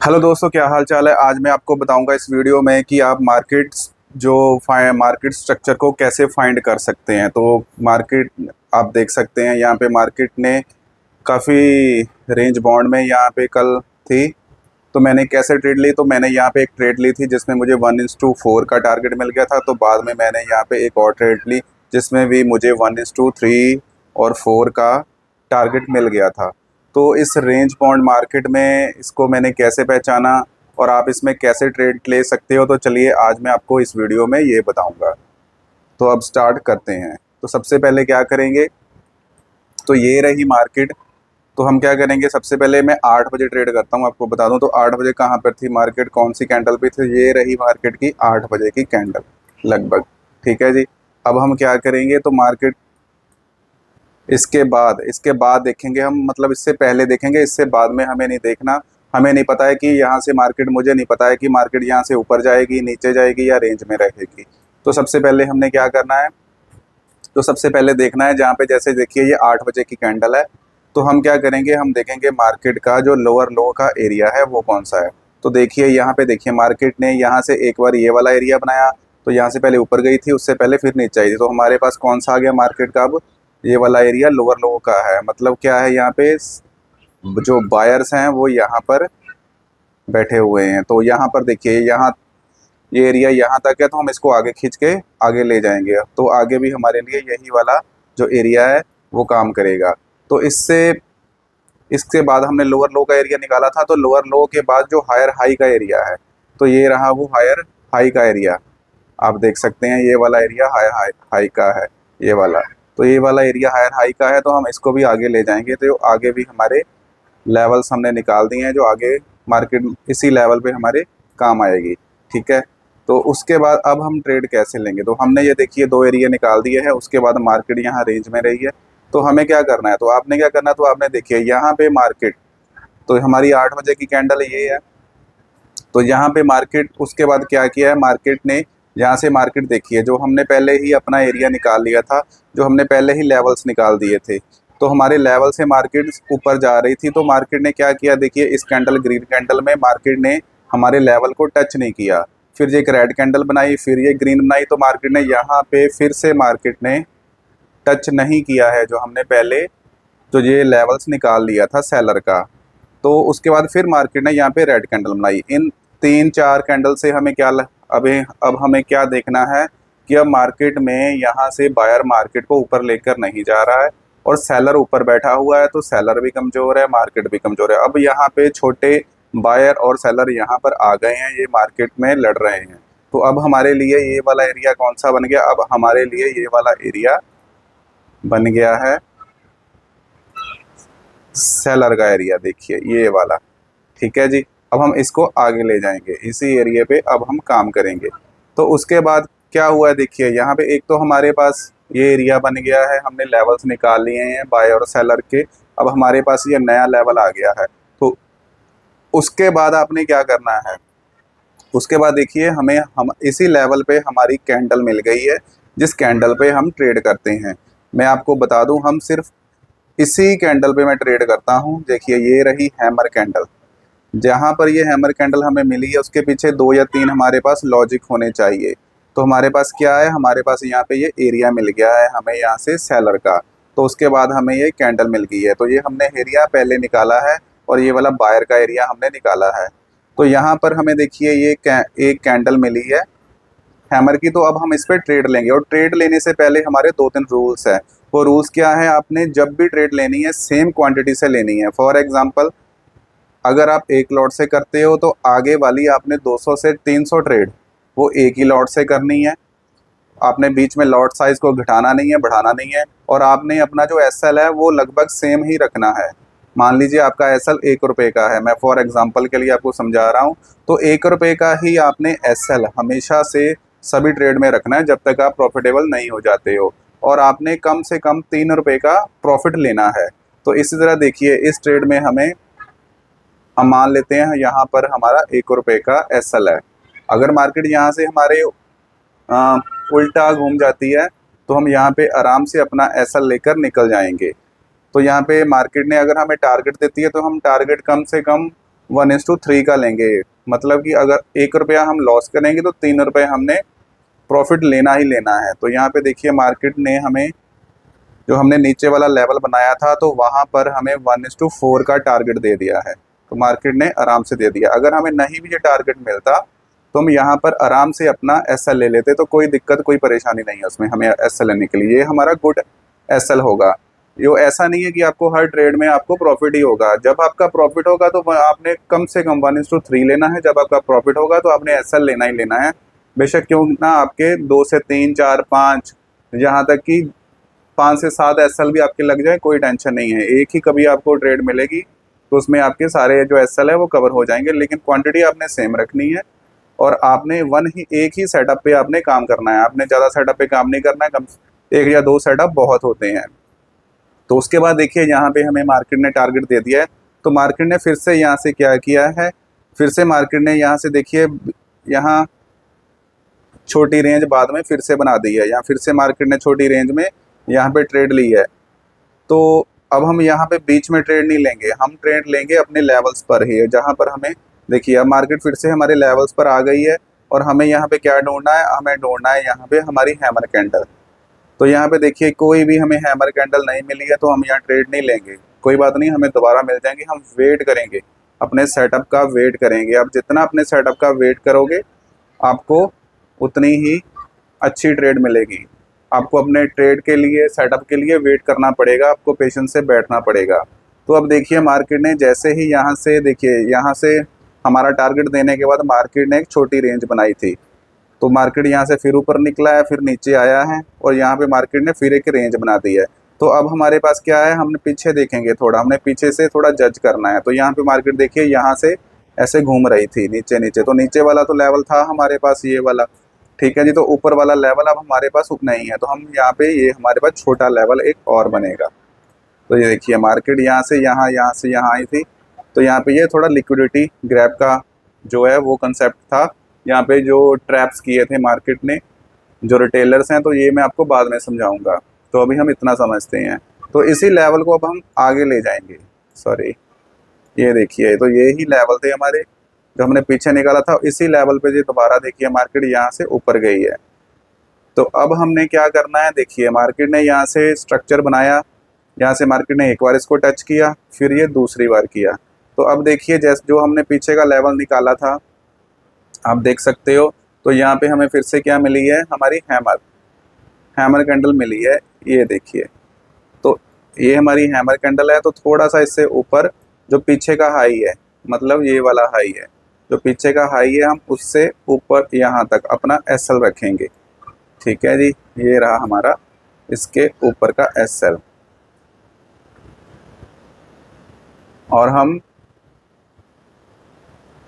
Hello दोस्तों, क्या हाल चाल है। आज मैं आपको बताऊंगा इस वीडियो में कि आप मार्केट स्ट्रक्चर को कैसे फाइंड कर सकते हैं। तो मार्केट आप देख सकते हैं, यहाँ पे मार्केट ने काफ़ी रेंज बाउंड में यहाँ पे कल थी। तो मैंने कैसे ट्रेड ली, तो मैंने यहाँ पे एक ट्रेड ली थी जिसमें मुझे 1:4 का टारगेट मिल गया था। तो बाद में मैंने यहाँ पे एक और ट्रेड ली जिसमें भी मुझे 1:3 और 4 का टारगेट मिल गया था। तो इस रेंज बाउंड मार्केट में इसको मैंने कैसे पहचाना और आप इसमें कैसे ट्रेड ले सकते हो, तो चलिए आज मैं आपको इस वीडियो में ये बताऊंगा। तो अब स्टार्ट करते हैं। तो सबसे पहले क्या करेंगे, तो ये रही मार्केट। तो हम क्या करेंगे, सबसे पहले मैं 8 बजे ट्रेड करता हूँ। आपको बता दूं तो 8 बजे कहाँ पर थी मार्केट, कौन सी कैंडल पे थी। ये रही मार्केट की 8 बजे की कैंडल लगभग। ठीक है जी। अब हम क्या करेंगे, तो मार्केट इसके बाद देखेंगे हम, मतलब इससे पहले देखेंगे, इससे बाद में हमें नहीं देखना। हमें नहीं पता है कि यहाँ से मार्केट, मुझे नहीं पता है कि मार्केट यहाँ से ऊपर जाएगी, नीचे जाएगी या रेंज में रहेगी। तो सबसे पहले हमने क्या करना है, तो सबसे पहले देखना है जहाँ पे, जैसे देखिए ये 8 बजे की कैंडल है। तो हम क्या करेंगे, हम देखेंगे मार्केट का जो लोअर लो का एरिया है वो कौन सा है। तो देखिए यहाँ पे, देखिए मार्केट ने यहाँ से एक बार ये वाला एरिया बनाया। तो यहाँ से पहले ऊपर गई थी, उससे पहले फिर नीचे आई थी। तो हमारे पास कौन सा आ गया मार्केट का, अब ये वाला एरिया लोअर लो का है। मतलब क्या है, यहाँ पे जो बायर्स हैं वो यहाँ पर बैठे हुए हैं। तो यहाँ पर देखिए, यहाँ ये एरिया यहाँ तक है, तो हम इसको आगे खींच के आगे ले जाएंगे। तो आगे भी हमारे लिए यही वाला जो एरिया है वो काम करेगा। तो इसके बाद हमने लोअर लो का एरिया निकाला था। तो लोअर लो के बाद जो हायर हाई का एरिया है, तो ये रहा वो हायर हाई का एरिया। आप देख सकते हैं ये वाला एरिया हायर हाई हाई का है, ये वाला। तो ये वाला एरिया हायर हाई का है, तो हम इसको भी आगे ले जाएंगे। तो आगे भी हमारे लेवल्स हमने निकाल दिए हैं, जो आगे मार्केट इसी लेवल पे हमारे काम आएगी। ठीक है। तो उसके बाद अब हम ट्रेड कैसे लेंगे, तो हमने ये देखिए दो एरिया निकाल दिए हैं। उसके बाद मार्केट यहाँ रेंज में रही है। तो हमें क्या करना है, तो आपने क्या करना है, तो आपने देखिए यहाँ पे मार्केट, तो हमारी 8 बजे की कैंडल ये है। तो यहाँ पे मार्केट, उसके बाद क्या किया है मार्केट ने, यहाँ से मार्केट देखिए, जो हमने पहले ही अपना एरिया निकाल लिया था, जो हमने पहले ही लेवल्स निकाल दिए थे। तो हमारे लेवल से मार्केट ऊपर जा रही थी। तो मार्केट ने क्या किया, देखिए इस कैंडल, ग्रीन कैंडल में मार्केट ने हमारे लेवल को टच नहीं किया। फिर एक रेड कैंडल बनाई, फिर ये ग्रीन बनाई। तो मार्केट ने यहाँ पे फिर से मार्केट ने टच नहीं किया है जो हमने पहले जो ये लेवल्स निकाल लिया था सेलर का। तो उसके बाद फिर मार्केट ने यहाँ पे रेड कैंडल बनाई। इन 3-4 कैंडल से हमें क्या अब हमें क्या देखना है कि अब मार्केट में यहाँ से बायर मार्केट को ऊपर लेकर नहीं जा रहा है और सेलर ऊपर बैठा हुआ है। तो सेलर भी कमज़ोर है, मार्केट भी कमज़ोर है। अब यहाँ पे छोटे बायर और सेलर यहाँ पर आ गए हैं, ये मार्केट में लड़ रहे हैं। तो अब हमारे लिए ये वाला एरिया कौन सा बन गया, अब हमारे लिए ये वाला एरिया बन गया है सेलर का एरिया। देखिए ये वाला। ठीक है जी। अब हम इसको आगे ले जाएंगे, इसी एरिया पे अब हम काम करेंगे। तो उसके बाद क्या हुआ है, देखिए यहाँ पे एक तो हमारे पास ये एरिया बन गया है, हमने लेवल्स निकाल लिए हैं बाय और सेलर के। अब हमारे पास ये नया लेवल आ गया है। तो उसके बाद आपने क्या करना है, उसके बाद देखिए हम इसी लेवल पे हमारी कैंडल मिल गई है, जिस कैंडल पे हम ट्रेड करते हैं। मैं आपको बता दूं, हम सिर्फ इसी कैंडल पे मैं ट्रेड करता हूं। देखिए ये रही हैमर कैंडल। जहां पर ये हैमर कैंडल हमें मिली है उसके पीछे 2 या 3 हमारे पास लॉजिक होने चाहिए। तो हमारे पास क्या है, हमारे पास यहाँ पे ये एरिया मिल गया है हमें यहाँ से सेलर का। तो उसके बाद हमें ये कैंडल मिल गई है। तो ये हमने एरिया पहले निकाला है और ये वाला बायर का एरिया हमने निकाला है। तो यहाँ पर हमें देखिए ये एक कैंडल मिली है हैमर की। तो अब हम इस पर ट्रेड लेंगे, और ट्रेड लेने से पहले हमारे 2-3 रूल्स हैं। वो रूल्स क्या है, आपने जब भी ट्रेड लेनी है सेम क्वांटिटी से लेनी है। फॉर एग्जांपल, अगर आप एक लॉट से करते हो तो आगे वाली आपने 200 से 300 ट्रेड वो एक ही लॉट से करनी है। आपने बीच में लॉट साइज को घटाना नहीं है, बढ़ाना नहीं है। और आपने अपना जो एसएल है वो लगभग सेम ही रखना है। मान लीजिए आपका एसएल 1 रुपये का है, मैं फॉर एग्जांपल के लिए आपको समझा रहा हूँ। तो 1 रुपये का ही आपने एसएल हमेशा से सभी ट्रेड में रखना है जब तक आप प्रॉफिटेबल नहीं हो जाते हो। और आपने कम से कम 3 रुपये का प्रॉफिट लेना है। तो इसी तरह देखिए इस ट्रेड में हम मान लेते हैं यहाँ पर हमारा 1 रुपये का एसएल है। अगर मार्केट यहाँ से हमारे उल्टा घूम जाती है तो हम यहाँ पे आराम से अपना एसएल लेकर निकल जाएंगे। तो यहाँ पे मार्केट ने अगर हमें टारगेट देती है तो हम टारगेट कम से कम 1:3 का लेंगे। मतलब कि अगर 1 रुपया हम लॉस करेंगे तो 3 रुपये हमने प्रॉफिट लेना ही लेना है। तो यहाँ पे देखिए मार्केट ने हमें, जो हमने नीचे वाला लेवल बनाया था तो वहाँ पर हमें 1:4 का टारगेट दे दिया है। तो मार्केट ने आराम से दे दिया। अगर हमें नहीं भी ये टारगेट मिलता तो हम यहाँ पर आराम से अपना एसएल ले लेते, तो कोई दिक्कत कोई परेशानी नहीं है उसमें हमें एसएल लेने के लिए। ये हमारा गुड एसएल होगा। यो ऐसा नहीं है कि आपको हर ट्रेड में आपको प्रॉफिट ही होगा। जब आपका प्रॉफिट होगा तो आपने कम से कम 1:3 लेना है। जब आपका प्रॉफिट होगा तो आपने एसएल लेना ही लेना है। बेशक क्यों ना आपके 2 से 3 4 5 यहाँ तक कि 5 से 7 एसएल भी आपके लग जाए, कोई टेंशन नहीं है। एक ही कभी आपको ट्रेड मिलेगी तो उसमें आपके सारे जो एसएल है वो कवर हो जाएंगे, लेकिन क्वांटिटी आपने सेम रखनी है और आपने एक ही सेटअप पे आपने काम करना है। आपने ज़्यादा सेटअप पे काम नहीं करना है, कम 1 या 2 सेटअप बहुत होते हैं। तो उसके बाद देखिए यहाँ पे हमें मार्केट ने टारगेट दे दिया है। तो मार्केट ने फिर से यहाँ से क्या किया है, फिर से मार्केट ने यहाँ से देखिए यहाँ छोटी रेंज बाद में फिर से बना दी है। यहाँ फिर से मार्केट ने छोटी रेंज में यहाँ पे ट्रेड ली है। तो अब हम यहाँ पे बीच में ट्रेड नहीं लेंगे, हम ट्रेड लेंगे अपने लेवल्स पर ही, जहाँ पर हमें देखिए अब मार्केट फिर से हमारे लेवल्स पर आ गई है और हमें यहाँ पे क्या ढूंढना है, हमें ढूंढना है यहाँ पे हमारी हैमर कैंडल। तो यहाँ पे देखिए कोई भी हमें हैमर कैंडल नहीं मिली है तो हम यहाँ ट्रेड नहीं लेंगे। कोई बात नहीं, हमें दोबारा मिल जाएंगे। हम वेट करेंगे, अपने सेटअप का वेट करेंगे। आप जितना अपने सेटअप का वेट करोगे आपको उतनी ही अच्छी ट्रेड मिलेगी। आपको अपने ट्रेड के लिए, सेटअप के लिए वेट करना पड़ेगा, आपको पेशेंस से बैठना पड़ेगा। तो अब देखिए मार्केट ने जैसे ही यहाँ से देखिए यहाँ से हमारा टारगेट देने के बाद मार्केट ने एक छोटी रेंज बनाई थी। तो मार्केट यहाँ से फिर ऊपर निकला है, फिर नीचे आया है और यहाँ पे मार्केट ने फिर एक रेंज बना दी है। तो अब हमारे पास क्या है, हमने पीछे देखेंगे थोड़ा, हमने पीछे से थोड़ा जज करना है। तो यहाँ पे मार्केट देखिए यहाँ से ऐसे घूम रही थी नीचे नीचे, तो नीचे वाला तो लेवल था हमारे पास ये वाला, ठीक है जी। तो ऊपर वाला लेवल अब हमारे पास नहीं है, तो हम यहाँ पे ये हमारे पास छोटा लेवल एक और बनेगा। तो ये देखिए मार्केट यहाँ से यहाँ से यहाँ आई थी। तो यहाँ पे ये थोड़ा लिक्विडिटी ग्रैब का जो है वो कंसेप्ट था। यहाँ पे जो ट्रैप्स किए थे मार्केट ने, जो रिटेलर्स हैं, तो ये मैं आपको बाद में समझाऊंगा। तो अभी हम इतना समझते हैं। तो इसी लेवल को अब हम आगे ले जाएंगे। सॉरी, ये देखिए तो ये ही लेवल थे हमारे जो हमने पीछे निकाला था। इसी लेवल पे जो दोबारा देखिए मार्केट यहाँ से ऊपर गई है। तो अब हमने क्या करना है, देखिए मार्केट ने यहाँ से स्ट्रक्चर बनाया, यहाँ से मार्केट ने एक बार इसको टच किया, फिर ये दूसरी बार किया। तो अब देखिए जैसे जो हमने पीछे का लेवल निकाला था आप देख सकते हो, तो यहाँ पे हमें फिर से क्या मिली है, हमारी हैमर कैंडल मिली है। ये देखिए तो ये हमारी हैमर कैंडल है। तो थोड़ा सा इससे ऊपर जो पीछे का हाई है, मतलब ये वाला हाई है, जो पीछे का हाई है, हम उससे ऊपर यहाँ तक अपना एसएल रखेंगे। ठीक है जी, ये रहा हमारा इसके ऊपर का एसएल। और हम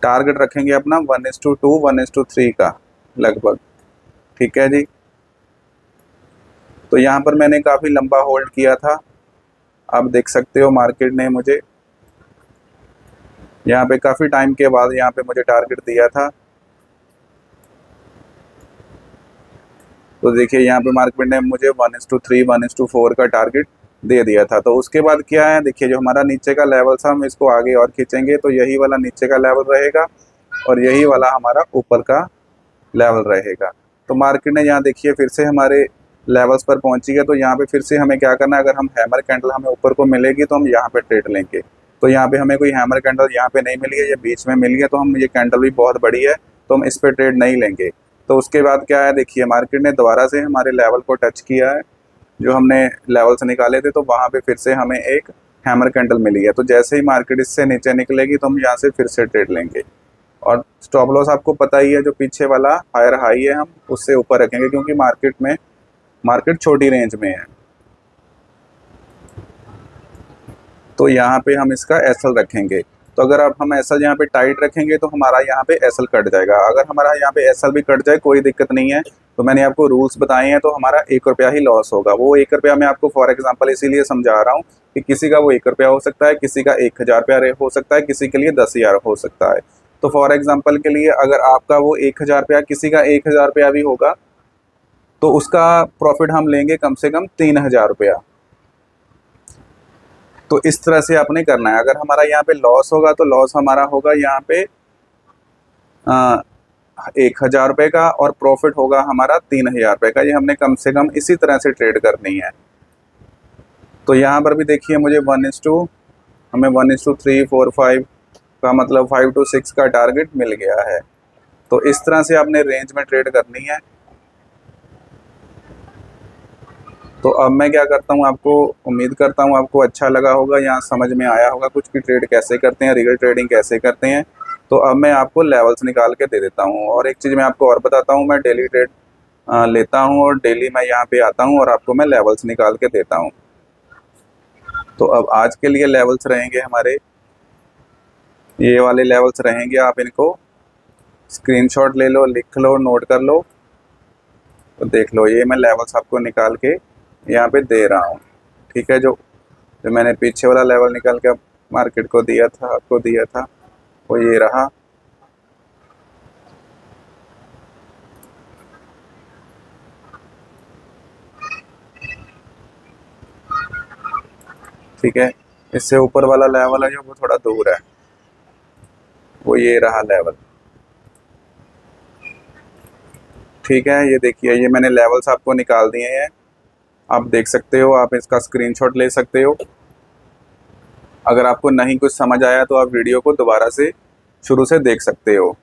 टारगेट रखेंगे अपना 1:2 1:3 का लगभग। ठीक है जी। तो यहाँ पर मैंने काफ़ी लंबा होल्ड किया था। आप देख सकते हो मार्केट ने मुझे यहाँ पे काफ़ी टाइम के बाद यहाँ पे मुझे टारगेट दिया था। तो देखिए यहाँ पे मार्केट ने मुझे 1:3 1:4 का टारगेट दे दिया था। तो उसके बाद क्या है, देखिए जो हमारा नीचे का लेवल था हम इसको आगे और खींचेंगे। तो यही वाला नीचे का लेवल रहेगा और यही वाला हमारा ऊपर का लेवल रहेगा। तो मार्केट ने यहाँ देखिए फिर से हमारे लेवल्स पर पहुंची है। तो यहाँ पे फिर से हमें क्या करना है, अगर हम हैमर कैंडल हमें ऊपर को मिलेगी तो हम यहाँ पे ट्रेड लेंगे। तो यहाँ पे हमें कोई हैमर कैंडल यहाँ पे नहीं मिली है, ये बीच में मिली है। तो हम ये कैंडल भी बहुत बड़ी है तो हम इस पर ट्रेड नहीं लेंगे। तो उसके बाद क्या है, देखिए मार्केट ने दोबारा से हमारे लेवल को टच किया है, जो हमने लेवल्स निकाले थे। तो वहाँ पे फिर से हमें एक हैमर कैंडल मिली है। तो जैसे ही मार्केट इससे नीचे निकलेगी तो हम यहाँ से फिर से ट्रेड लेंगे। और स्टॉप लॉस आपको पता ही है, जो पीछे वाला हायर हाई है हम उससे ऊपर रखेंगे, क्योंकि मार्केट छोटी रेंज में है। तो यहाँ पे हम इसका एसएल रखेंगे। तो अगर आप हम एसएल यहाँ पे टाइट रखेंगे तो हमारा यहाँ पे एसएल कट जाएगा। अगर हमारा यहाँ पे एसएल भी कट जाए कोई दिक्कत नहीं है। तो मैंने आपको रूल्स बताए हैं। तो हमारा 1 रुपया ही लॉस होगा। वो 1 रुपया मैं आपको फॉर एग्जांपल इसीलिए समझा रहा हूँ कि किसी का वो 1 रुपया हो सकता है, किसी का 1000 रुपया हो सकता है, किसी के लिए 10,000 हो सकता है। तो फॉर एग्जाम्पल के लिए अगर आपका वो 1000 रुपया, किसी का 1000 रुपया भी होगा, तो उसका प्रॉफिट हम लेंगे कम से कम 3000 रुपया। तो इस तरह से आपने करना है। अगर हमारा यहाँ पे लॉस होगा तो लॉस हमारा होगा यहाँ पे 1,000 रुपये का, और प्रॉफिट होगा हमारा 3,000 रुपये का। ये हमने कम से कम इसी तरह से ट्रेड करनी है। तो यहाँ पर भी देखिए मुझे 1:2, हमें 1:3, 4, 5 का मतलब 5 to 6 का टारगेट मिल गया है। तो इस तरह से आपने रेंज में ट्रेड करनी है। तो अब मैं क्या करता हूँ, आपको उम्मीद करता हूँ आपको अच्छा लगा होगा, यहाँ समझ में आया होगा कुछ की ट्रेड कैसे करते हैं, रियल ट्रेडिंग कैसे करते हैं। तो अब मैं आपको लेवल्स निकाल के दे देता हूँ। और एक चीज़ मैं आपको और बताता हूँ, मैं डेली ट्रेड लेता हूँ और डेली मैं यहाँ पे आता हूँ और आपको मैं लेवल्स निकाल के देता हूँ। तो अब आज के लिए लेवल्स रहेंगे हमारे, ये वाले लेवल्स रहेंगे। आप इनको स्क्रीनशॉट ले लो, लिख लो, नोट कर लो। तो देख लो, ये मैं लेवल्स आपको निकाल के यहाँ पे दे रहा हूँ। ठीक है, जो मैंने पीछे वाला लेवल निकाल के मार्केट को दिया था, आपको दिया था, वो ये रहा। ठीक है, इससे ऊपर वाला लेवल है जो वो थोड़ा दूर है, वो ये रहा लेवल। ठीक है, ये देखिए, ये मैंने लेवल्स आपको निकाल दिए हैं। आप देख सकते हो, आप इसका स्क्रीनशॉट ले सकते हो। अगर आपको नहीं कुछ समझ आया तो आप वीडियो को दोबारा से शुरू से देख सकते हो।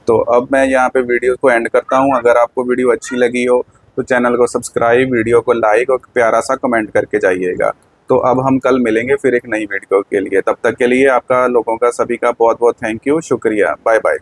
तो अब मैं यहाँ पे वीडियो को एंड करता हूँ। अगर आपको वीडियो अच्छी लगी हो तो चैनल को सब्सक्राइब, वीडियो को लाइक और प्यारा सा कमेंट करके जाइएगा। तो अब हम कल मिलेंगे फिर एक नई वीडियो के लिए। तब तक के लिए आपका लोगों का सभी का बहुत बहुत थैंक यू, शुक्रिया, बाय बाय।